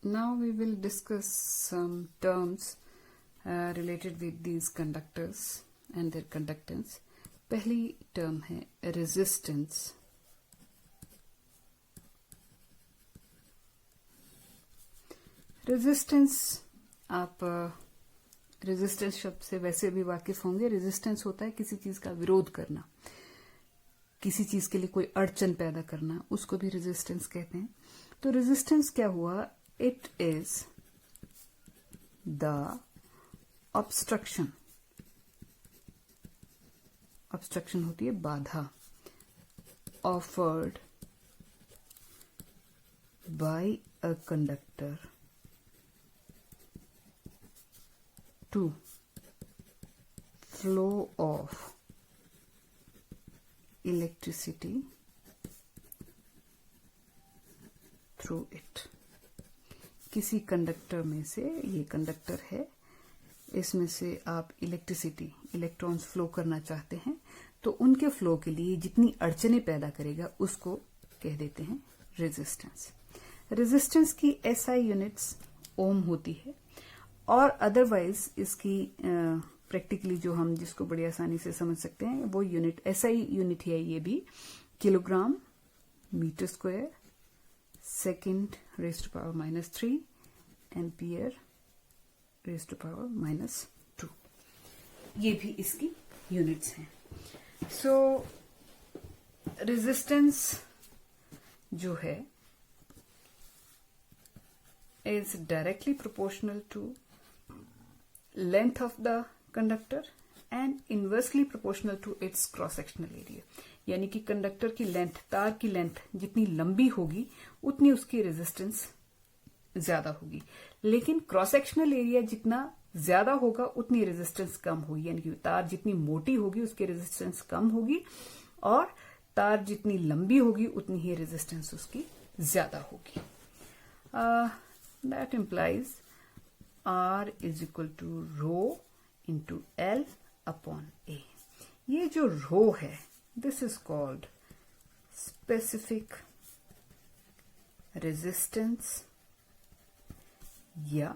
Now we will discuss some terms related with these conductors and their conductance. पहली term है resistance. Resistance आप resistance शब्द से वैसे भी वाकिफ होंगे. रेजिस्टेंस होता है किसी चीज का विरोध करना, किसी चीज के लिए कोई अड़चन पैदा करना, उसको भी रेजिस्टेंस कहते हैं. तो रेजिस्टेंस क्या हुआ? It is the obstruction. Obstruction होती है बाधा. Offered by a conductor to flow of electricity through it. किसी कंडक्टर में से, ये कंडक्टर है, इसमें से आप इलेक्ट्रिसिटी, इलेक्ट्रॉन्स फ्लो करना चाहते हैं, तो उनके फ्लो के लिए जितनी अड़चने पैदा करेगा उसको कह देते हैं रेजिस्टेंस. रेजिस्टेंस की एसआई यूनिट्स ओम होती है, और अदरवाइज इसकी प्रैक्टिकली जो हम जिसको बड़ी आसानी से समझ सकते हैं वो यूनिट एसआई यूनिट है. ये भी kilogram metre square second raise to power -3 ampere raise to power -2. ये भी इसकी यूनिट्स हैं. सो रेजिस्टेंस जो है is directly proportional to length of the conductor and inversely proportional to its cross sectional area. यानी कि कंडक्टर की लेंथ, तार की लेंथ जितनी लंबी होगी उतनी उसकी रेजिस्टेंस ज्यादा होगी, लेकिन क्रॉस सेक्शनल एरिया जितना ज्यादा होगा उतनी रेजिस्टेंस कम होगी. यानी कि तार जितनी मोटी होगी उसकी रेजिस्टेंस कम होगी, और तार जितनी लंबी होगी उतनी ही रेजिस्टेंस उसकी ज्यादा होगी. That implies R is equal to rho into L upon A. ये जो रो है, this is called specific resistance, या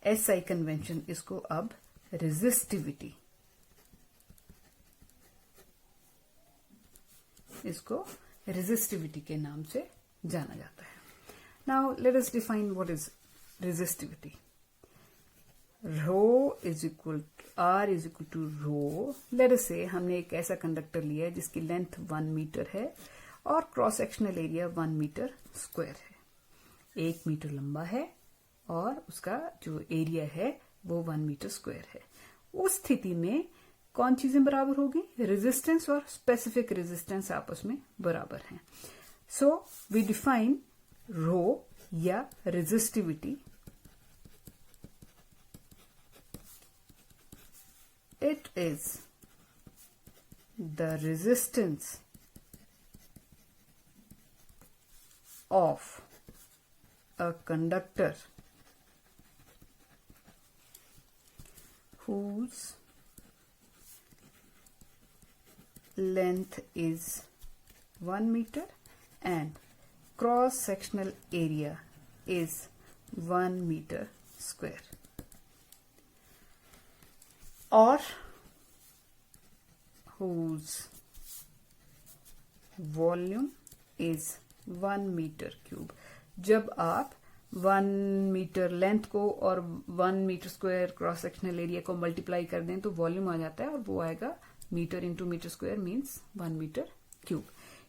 एसआई कन्वेंशन इसको अब रेजिस्टिविटी, इसको रेजिस्टिविटी के नाम से जाना जाता है. Now let us define what is resistivity. Rho is equal R is equal to rho. Let us say हमने एक ऐसा कंडक्टर लिया है जिसकी लेंथ 1 मीटर है और cross sectional area 1 metre square है. 1 मीटर लंबा है और उसका जो एरिया है वो 1 मीटर स्क्वायर है. उस स्थिति में कौन चीजें बराबर होगी? रेजिस्टेंस और स्पेसिफिक रेजिस्टेंस आपस में बराबर हैं. सो वी डिफाइन रो या resistivity. It is the resistance of a conductor whose length is 1 meter and cross-sectional area is 1 meter square. और whose volume is 1 metre cube. जब आप 1 मीटर लेंथ को और 1 metre square cross sectional area को multiply कर दें तो volume आ जाता है, और वो आएगा metre into metre square means 1 metre cube.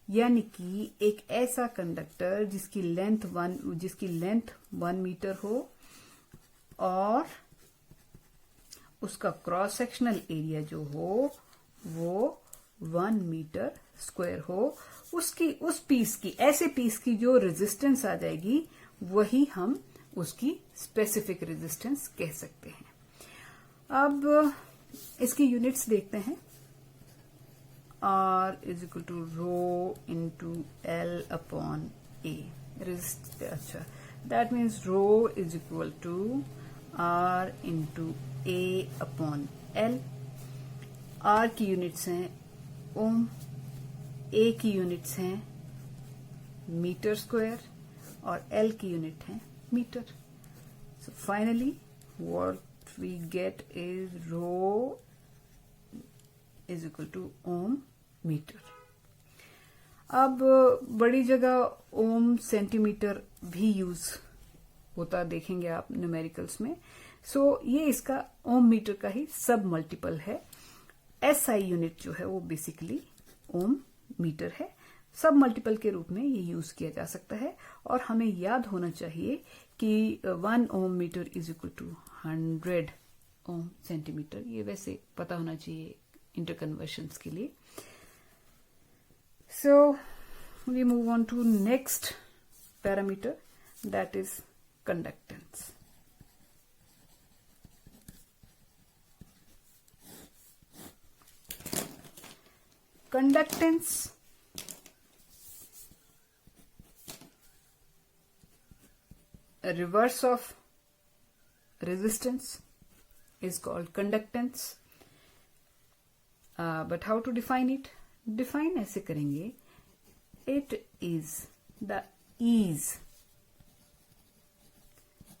यानी कि एक ऐसा कंडक्टर जिसकी लेंथ 1 मीटर हो और उसका क्रॉस सेक्शनल एरिया जो हो वो 1 मीटर स्क्वायर हो, उसकी उस पीस की, ऐसे पीस की जो रेजिस्टेंस आ जाएगी वही हम उसकी स्पेसिफिक रेजिस्टेंस कह सकते हैं. अब इसकी यूनिट्स देखते हैं. R is equal to rho into L upon A. अच्छा, that means rho is equal to R into A upon L. R की यूनिट्स हैं ओम, A की यूनिट्स हैं मीटर स्क्वायर और L की यूनिट है metre. So finally what we get is rho is equal to ohm meter. अब बड़ी जगह ओम सेंटीमीटर भी यूज होता देखेंगे आप न्यूमेरिकल्स में. सो ये इसका ओम मीटर का ही सब मल्टीपल है. एसआई यूनिट जो है वो बेसिकली ओम मीटर है. सब मल्टीपल के रूप में ये यूज किया जा सकता है. और हमें याद होना चाहिए कि 1 ohm metre is equal to 100 ohm centimetre. ये वैसे पता होना चाहिए इंटरकन्वर्शंस के लिए. So we move on to next parameter, that is conductance. Conductance a reverse of resistance is called conductance. But how to define it? Define ऐसे करेंगे, it is the ease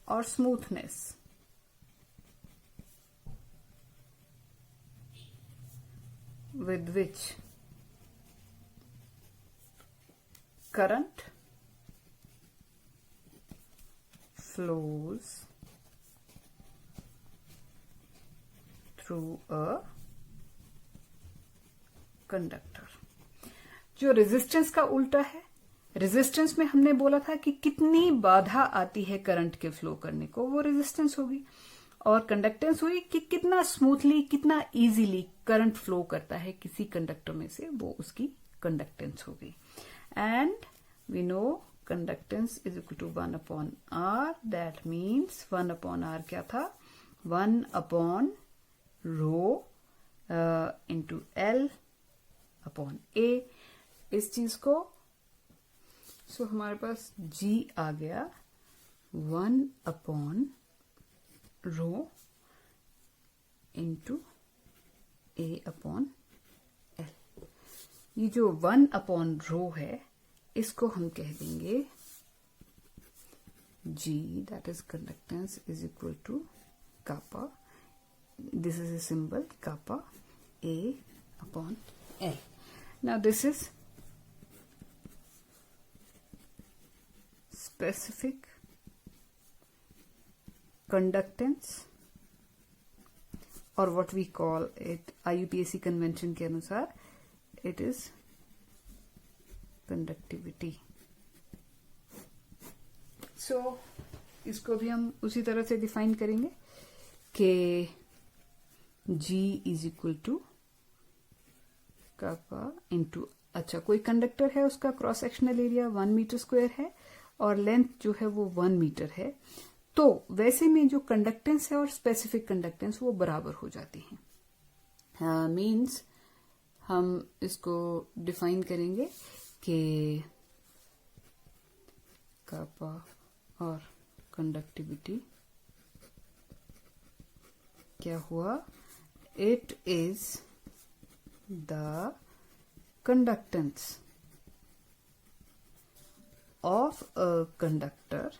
और smoothness with which current flows through a conductor. जो resistance का उल्टा है, resistance में हमने बोला था कि कितनी बाधा आती है करंट के फ्लो करने को, वो रेजिस्टेंस होगी. और कंडक्टेंस हुई कि कितना स्मूथली, कितना इजीली करंट फ्लो करता है किसी कंडक्टर में से, वो उसकी कंडक्टेंस होगी. And we know conductance is equal to 1 upon R. That means 1 upon R क्या था? 1 upon rho into L upon A. इस चीज को सो हमारे पास G आ गया 1 अपॉन रो इंटू ए अपॉन एल. ये जो 1 अपॉन रो है इसको हम कह देंगे G, that is conductance is equal to kappa. This is a symbol kappa A upon L. Now this is specific conductance, or what we call it IUPAC convention के अनुसार it is conductivity. So इसको भी हम उसी तरह से define करेंगे कि G is equal to kappa into, अच्छा कोई कंडक्टर है, उसका cross sectional area 1 metre square है और लेंथ जो है वो 1 मीटर है. तो वैसे में जो कंडक्टेंस है और स्पेसिफिक कंडक्टेंस वो बराबर हो जाती हैं. मीन्स हम इसको डिफाइन करेंगे कि कापा और कंडक्टिविटी क्या हुआ? It is the conductance of a conductor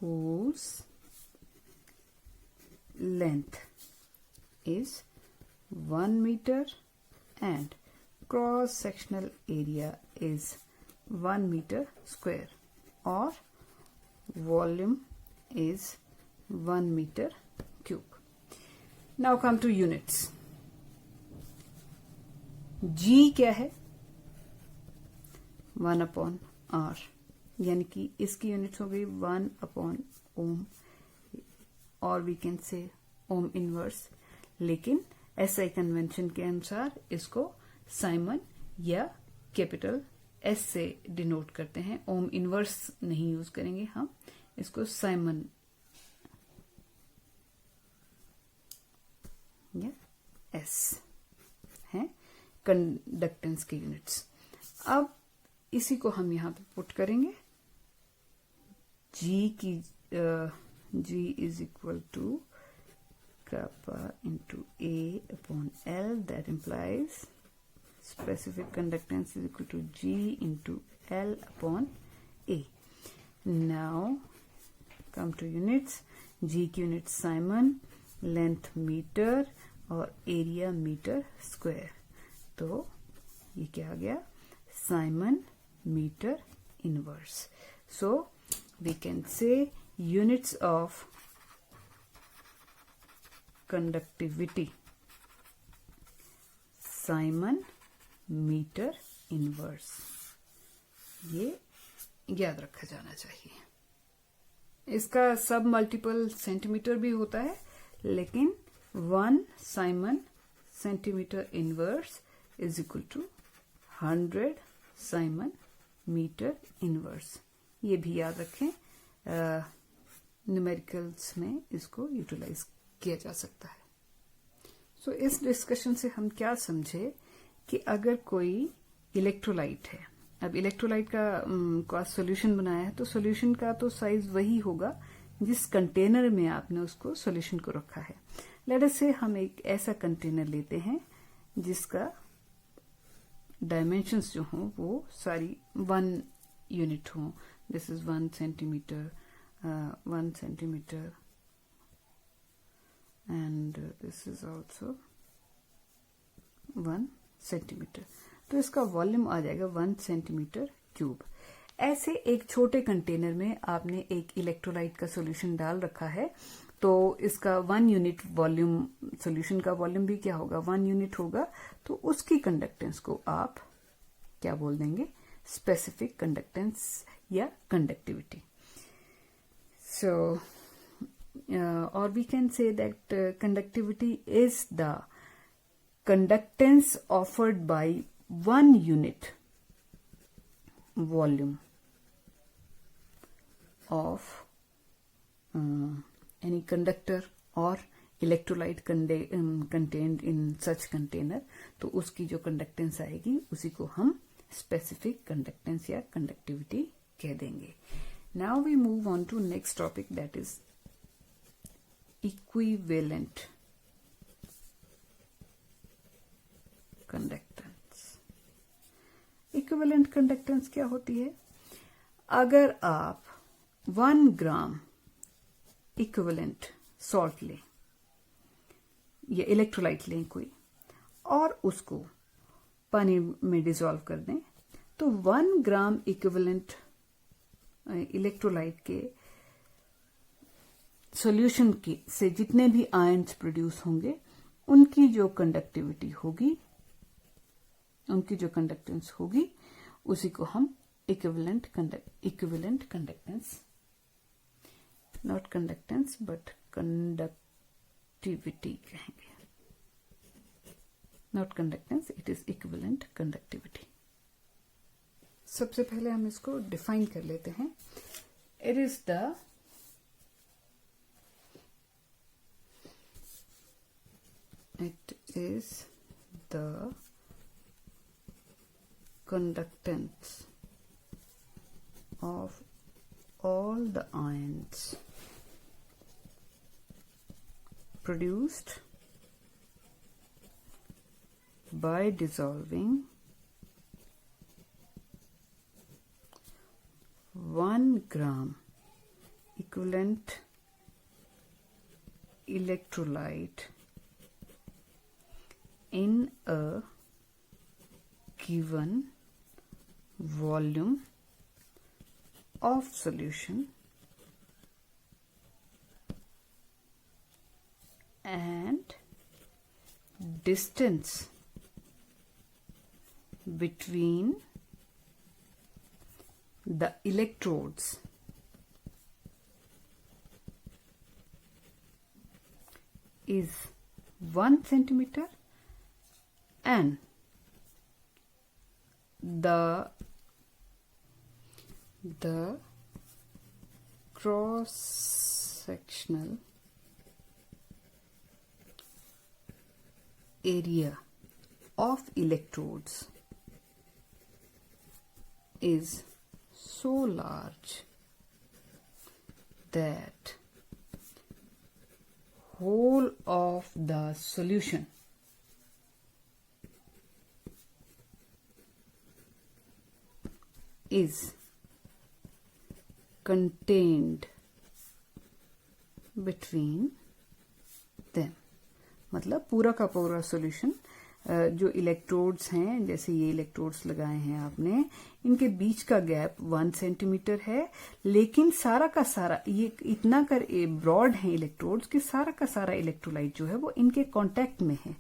whose length is 1 meter and cross sectional area is 1 meter square, or volume is 1 meter cube. Now come to units. G क्या है? 1 upon are, यानी कि इसकी units हो गई 1 upon ओम, और we can say ohm inverse. लेकिन SI convention के अनुसार इसको साइमन या कैपिटल एस से डिनोट करते हैं. ओम इनवर्स नहीं यूज करेंगे हम, इसको साइमन या एस है कंडक्टेंस के यूनिट्स. अब इसी को हम यहां पे पुट करेंगे. G is equal to kappa into A upon L. That implies specific conductance is equal to G into L upon A. Now come to units. G की यूनिट साइमन, लेंथ मीटर और area metre square. तो ये क्या आ गया? Siemens metre inverse. So we can say units of conductivity siemens metre inverse. ये याद रखा जाना चाहिए. इसका सब मल्टीपल सेंटीमीटर भी होता है, लेकिन 1 siemens centimetre inverse is equal to 100 siemens metre inverse. ये भी याद रखें. न्यूमेरिकल्स में इसको यूटिलाइज किया जा सकता है. सो इस डिस्कशन से हम क्या समझे कि अगर कोई इलेक्ट्रोलाइट है, अब इलेक्ट्रोलाइट का सॉल्यूशन बनाया है, तो सॉल्यूशन का तो साइज वही होगा जिस कंटेनर में आपने उसको सॉल्यूशन को रखा है. लेट अस से हम एक ऐसा कंटेनर लेते हैं जिसका डायमेंशंस जो हों वो सारी 1 यूनिट हों. This is 1 centimetre, 1 centimetre, and this is also 1 centimetre. तो इसका वॉल्यूम आ जाएगा 1 सेंटीमीटर क्यूब. ऐसे एक छोटे कंटेनर में आपने एक इलेक्ट्रोलाइट का सॉल्यूशन डाल रखा है, तो इसका 1 यूनिट वॉल्यूम, सॉल्यूशन का वॉल्यूम भी क्या होगा? 1 यूनिट होगा. तो उसकी कंडक्टेंस को आप क्या बोल देंगे? स्पेसिफिक कंडक्टेंस या conductivity. So or we can say that conductivity is the conductance offered by 1 unit volume of any conductor or electrolyte contained in such container. तो उसकी जो कंडक्टेंस आएगी उसी को हम स्पेसिफिक कंडक्टेंस या कंडक्टिविटी कह देंगे. Now we move on to next topic, that is equivalent conductance. Equivalent conductance क्या होती है? अगर आप 1 ग्राम इक्विवेलेंट सॉल्ट लें या इलेक्ट्रोलाइट लें कोई, और उसको पानी में डिसॉल्व कर दें, तो 1 ग्राम इक्विवेलेंट इलेक्ट्रोलाइट के सॉल्यूशन की से जितने भी आयन्स प्रोड्यूस होंगे उनकी जो कंडक्टिविटी होगी, उनकी जो कंडक्टेंस होगी, उसी को हम equivalent conductance, not conductance but conductivity कहेंगे. Not conductance, it is equivalent conductivity. सबसे पहले हम इसको डिफाइन कर लेते हैं. It is the conductance of all the ions produced by dissolving 1 gram equivalent electrolyte in a given volume of solution and distance between the electrodes is 1 centimeter and the cross sectional area of electrodes is so large that whole of the solution is contained between them, मतलब पूरा का पूरा solution जो electrodes हैं, जैसे ये electrodes लगाए हैं आपने, इनके बीच का गैप 1 सेंटीमीटर है, लेकिन सारा का सारा ये इतना कर ब्रॉड है इलेक्ट्रोड्स कि सारा का सारा इलेक्ट्रोलाइट जो है वो इनके कांटेक्ट में है,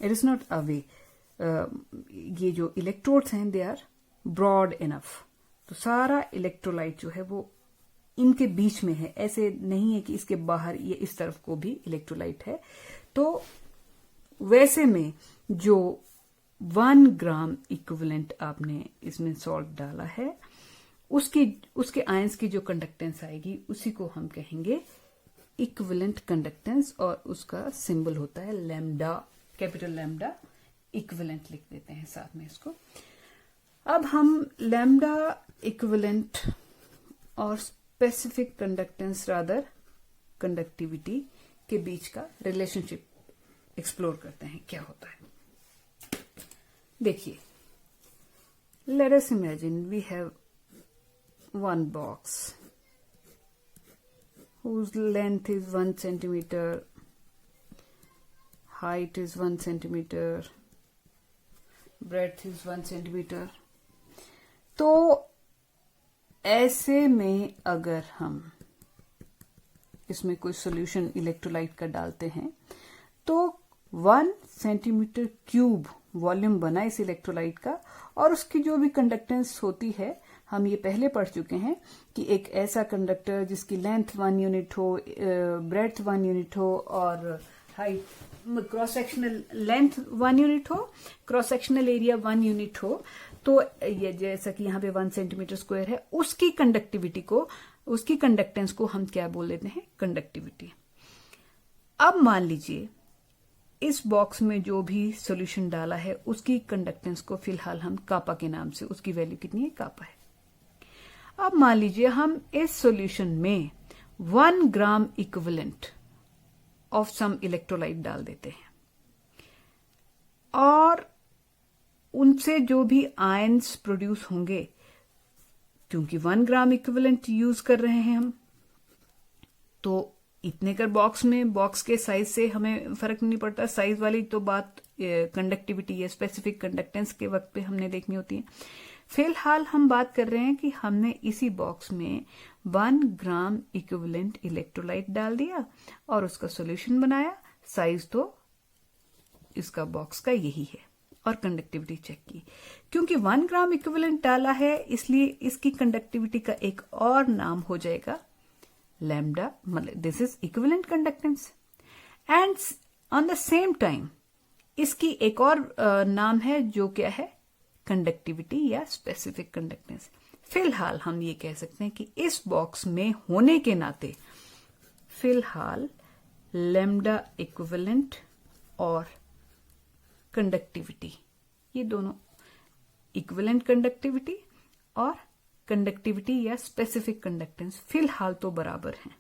इट इज नॉट अवे। ये जो इलेक्ट्रोड्स हैं दे आर ब्रॉड इनफ, तो सारा इलेक्ट्रोलाइट जो है वो इनके बीच में है, ऐसे नहीं है कि इसके बाहर ये इस तरफ को भी इलेक्ट्रोलाइट है। तो वैसे में जो 1 ग्राम इक्विवेलेंट आपने इसमें सॉल्ट डाला है, उसके आयंस की जो कंडक्टेंस आएगी उसी को हम कहेंगे इक्विवेलेंट कंडक्टेंस, और उसका सिंबल होता है लैम्डा, कैपिटल लैम्डा। इक्विवेलेंट लिख देते हैं साथ में इसको। अब हम लैम्डा इक्विवेलेंट और स्पेसिफिक कंडक्टेंस रादर कंडक्टिविटी के बीच का रिलेशनशिप एक्सप्लोर करते हैं, क्या होता है। देखिए, let us imagine we have one box whose length is 1 centimeter, height is 1 centimeter, breadth is 1 centimeter। तो ऐसे में अगर हम इसमें कोई सॉल्यूशन इलेक्ट्रोलाइट का डालते हैं तो 1 सेंटीमीटर क्यूब वॉल्यूम बना इस इलेक्ट्रोलाइट का, और उसकी जो भी कंडक्टेंस होती है, हम ये पहले पढ़ चुके हैं कि एक ऐसा कंडक्टर जिसकी लेंथ 1 यूनिट हो, ब्रेड्थ 1 यूनिट हो और height, cross sectional length 1 unit हो, क्रॉस सेक्शनल एरिया 1 यूनिट हो, तो ये जैसा कि यहाँ पे 1 सेंटीमीटर स्क्वायर है, उसकी कंडक्टिविटी को, उसकी कंडक्टेंस को हम क्या बोल देते हैं, कंडक्टिविटी। अब मान लीजिए इस बॉक्स में जो भी सॉल्यूशन डाला है उसकी कंडक्टेंस को फिलहाल हम कापा के नाम से, उसकी वैल्यू कितनी है, कापा है। अब मान लीजिए हम इस सॉल्यूशन में 1 gram equivalent of some electrolyte डाल देते हैं, और उनसे जो भी आयंस प्रोड्यूस होंगे, क्योंकि 1 ग्राम इक्विवेलेंट यूज कर रहे हैं हम, तो इतने कर बॉक्स में, बॉक्स के साइज से हमें फर्क नहीं पड़ता, साइज वाली तो बात कंडक्टिविटी या स्पेसिफिक कंडक्टेंस के वक्त पे हमने देखनी होती है। फिलहाल हम बात कर रहे हैं कि हमने इसी बॉक्स में 1 ग्राम इक्विवेलेंट इलेक्ट्रोलाइट डाल दिया और उसका सॉल्यूशन बनाया, साइज तो इसका बॉक्स का यही है, और कंडक्टिविटी चेक की। क्योंकि 1 ग्राम इक्विवेलेंट डाला है इसलिए इसकी कंडक्टिविटी का एक और नाम हो जाएगा लैम्डा, मतलब this is equivalent conductance. And on the same time इसकी एक और नाम है जो क्या है, कंडक्टिविटी या स्पेसिफिक कंडक्टेंस। फिलहाल हम ये कह सकते हैं कि इस बॉक्स में होने के नाते फिलहाल लैम्डा इक्विवेलेंट और कंडक्टिविटी, ये दोनों इक्विवेलेंट कंडक्टिविटी और कंडक्टिविटी या स्पेसिफिक कंडक्टेंस फिलहाल तो बराबर हैं,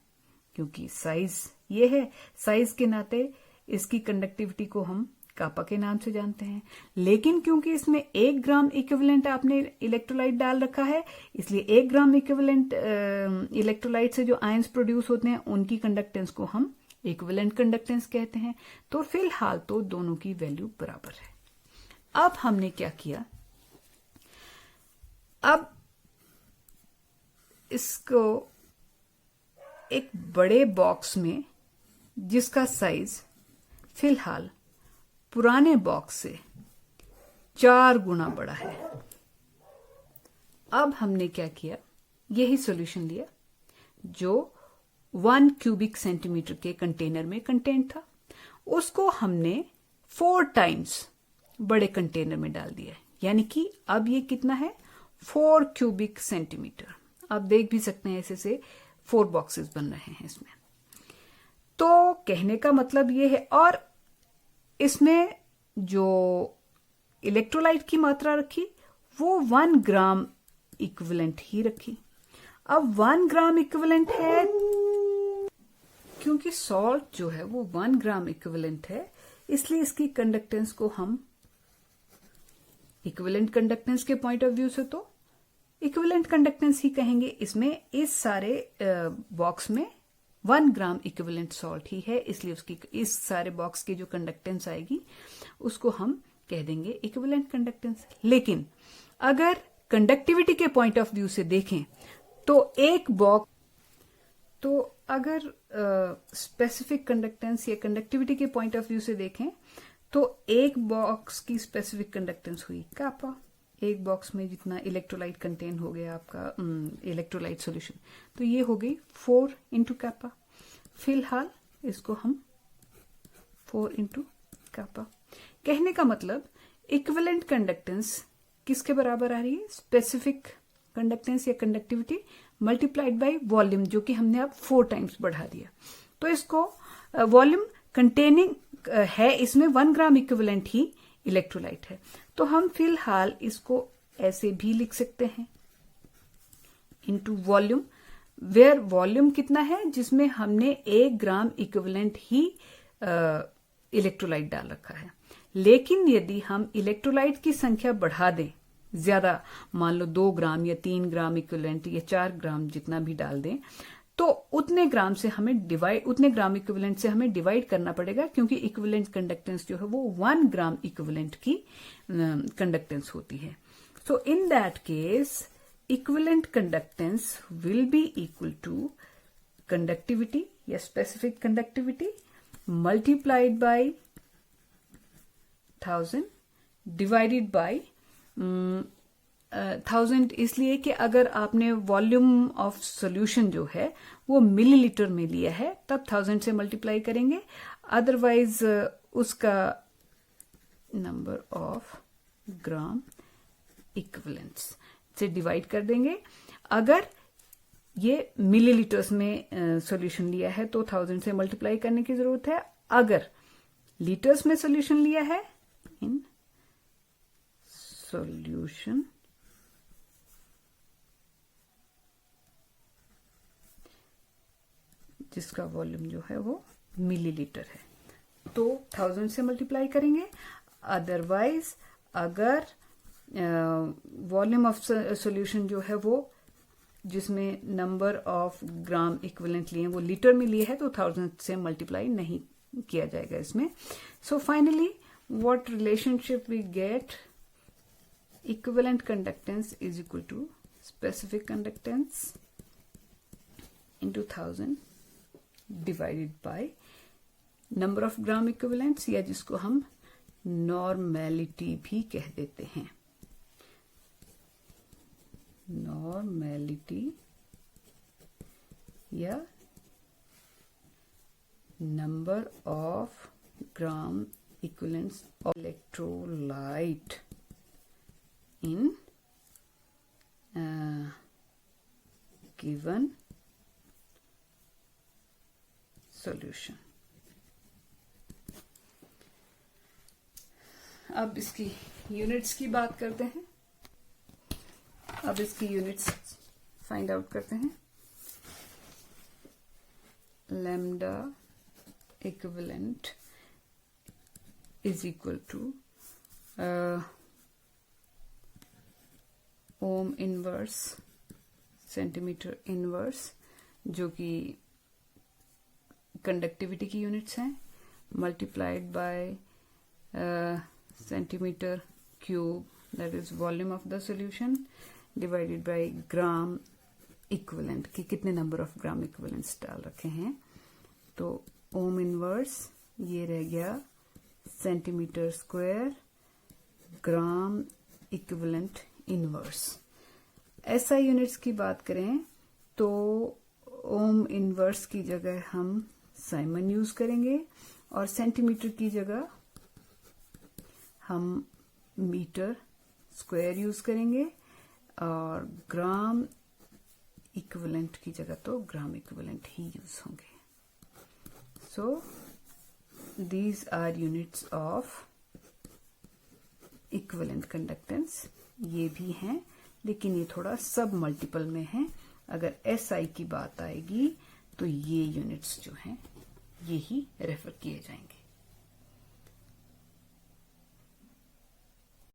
क्योंकि साइज ये है, साइज के नाते इसकी कंडक्टिविटी को हम कापा के नाम से जानते हैं। लेकिन क्योंकि इसमें 1 ग्राम इक्विवेलेंट आपने इलेक्ट्रोलाइट डाल रखा है, इसलिए 1 ग्राम इक्विवेलेंट इलेक्ट्रोलाइट से जो आयंस प्रोड्यूस होते हैं उनकी कंडक्टेंस को हम इक्विवेलेंट कंडक्टेंस कहते हैं। तो फिलहाल तो दोनों की वैल्यू बराबर है। अब हमने क्या किया, अब इसको एक बड़े बॉक्स में जिसका साइज फिलहाल पुराने बॉक्स से 4 गुना बड़ा है, अब हमने क्या किया, यही सॉल्यूशन लिया जो 1 क्यूबिक सेंटीमीटर के कंटेनर में कंटेंट था, उसको हमने 4 टाइम्स बड़े कंटेनर में डाल दिया, यानी कि अब ये कितना है, 4 क्यूबिक सेंटीमीटर। आप देख भी सकते हैं ऐसे से 4 बॉक्सेस बन रहे हैं इसमें। तो कहने का मतलब ये है, और इसमें जो इलेक्ट्रोलाइट की मात्रा रखी वो 1 ग्राम इक्विवेलेंट ही रखी। अब 1 ग्राम इक्विवेलेंट है, क्योंकि सॉल्ट जो है वो 1 ग्राम इक्विवेलेंट है, इसलिए इसकी कंडक्टेंस को हम इक्विवेलेंट कंडक्टेंस के पॉइंट ऑफ व्यू से तो इक्विवेलेंट कंडक्टेंस ही कहेंगे। इसमें इस सारे बॉक्स में 1 ग्राम इक्विवेलेंट सॉल्ट ही है, इसलिए उसकी इस सारे बॉक्स की जो कंडक्टेंस आएगी उसको हम कह देंगे इक्विवेलेंट कंडक्टेंस। लेकिन अगर कंडक्टिविटी के पॉइंट ऑफ व्यू से देखें तो अगर स्पेसिफिक कंडक्टेंस या कंडक्टिविटी के पॉइंट ऑफ व्यू से देखें तो एक बॉक्स की स्पेसिफिक कंडक्टेंस हुई कापा, एक बॉक्स में जितना इलेक्ट्रोलाइट कंटेन हो गया आपका इलेक्ट्रोलाइट सॉल्यूशन, तो ये हो गई 4 इंटू कापा। फिलहाल इसको हम 4 इंटू कापा। कहने का मतलब इक्विवेलेंट कंडक्टेंस किसके बराबर आ रही है? स्पेसिफिक कंडक्टेंस या कंडक्टिविटी मल्टीप्लाइड बाय वॉल्यूम, जो कि हमने अब 4 टाइम्स बढ़ा दिया। तो इसको वॉल्यूम कंटेनिंग है, इसमें 1 ग्राम इक्विवेलेंट ही इलेक्ट्रोलाइट है, तो हम फिलहाल इसको ऐसे भी लिख सकते हैं इनटू वॉल्यूम, वेयर वॉल्यूम कितना है जिसमें हमने 1 ग्राम इक्विवेलेंट ही इलेक्ट्रोलाइट डाल रखा है। लेकिन यदि हम इलेक्ट्रोलाइट की संख्या बढ़ा दें ज्यादा, मान लो 2 ग्राम या 3 ग्राम इक्विवेलेंट या 4 ग्राम जितना भी डाल दें, तो उतने ग्राम इक्विवेलेंट से हमें डिवाइड करना पड़ेगा, क्योंकि इक्विवेलेंट कंडक्टेंस जो है वो 1 ग्राम इक्विवेलेंट की कंडक्टेंस होती है। So in that case equivalent conductance will be equal to conductivity या specific conductivity multiplied by 1000 divided by 1000, इसलिए कि अगर आपने वॉल्यूम ऑफ सॉल्यूशन जो है वो मिलीलीटर में लिया है तब 1000 से मल्टीप्लाई करेंगे, अदरवाइज उसका नंबर ऑफ ग्राम इक्विवेलेंट्स से डिवाइड कर देंगे। अगर ये मिलीलीटर्स में सॉल्यूशन लिया है तो 1000 से मल्टीप्लाई करने की जरूरत है। अगर लीटर्स में सॉल्यूशन लिया है, इन सॉल्यूशन जिसका वॉल्यूम जो है वो मिलीलीटर है, तो 1000 से मल्टीप्लाई करेंगे। अदरवाइज अगर वॉल्यूम ऑफ सॉल्यूशन जो है वो जिसमें नंबर ऑफ ग्राम इक्विवेलेंट लिए वो लीटर में लिए है तो 1000 से मल्टीप्लाई नहीं किया जाएगा इसमें। So finally what relationship we get? Equivalent conductance is equal to specific conductance into 1000 divided by number of gram equivalents, या जिसको हम नॉर्मेलिटी भी कह देते हैं। नॉर्मेलिटी या number of gram equivalents of electrolyte in given solution। अब इसकी यूनिट्स की बात करते हैं। अब इसकी यूनिट्स फाइंड आउट करते हैं। Lambda equivalent is equal to ohm inverse centimetre inverse, जो कि कंडक्टिविटी की यूनिट्स हैं, multiplied by centimetre cube, that is volume of the solution, divided by gram equivalent कि कितने नंबर ऑफ ग्राम इक्विवेलेंट्स डाल रखे हैं। तो ओम इनवर्स ये रह गया centimetre square gram equivalent inverse. SI units की बात करें तो ओम इनवर्स की जगह हम साइमन यूज करेंगे और सेंटीमीटर की जगह हम मीटर स्क्वायर यूज करेंगे और ग्राम इक्विवेलेंट की जगह तो ग्राम इक्विवेलेंट ही यूज होंगे। सो these are units of equivalent conductance। ये भी हैं लेकिन ये थोड़ा सब मल्टीपल में है। अगर SI की बात आएगी तो ये यूनिट्स जो हैं ये ही रेफर किए जाएंगे।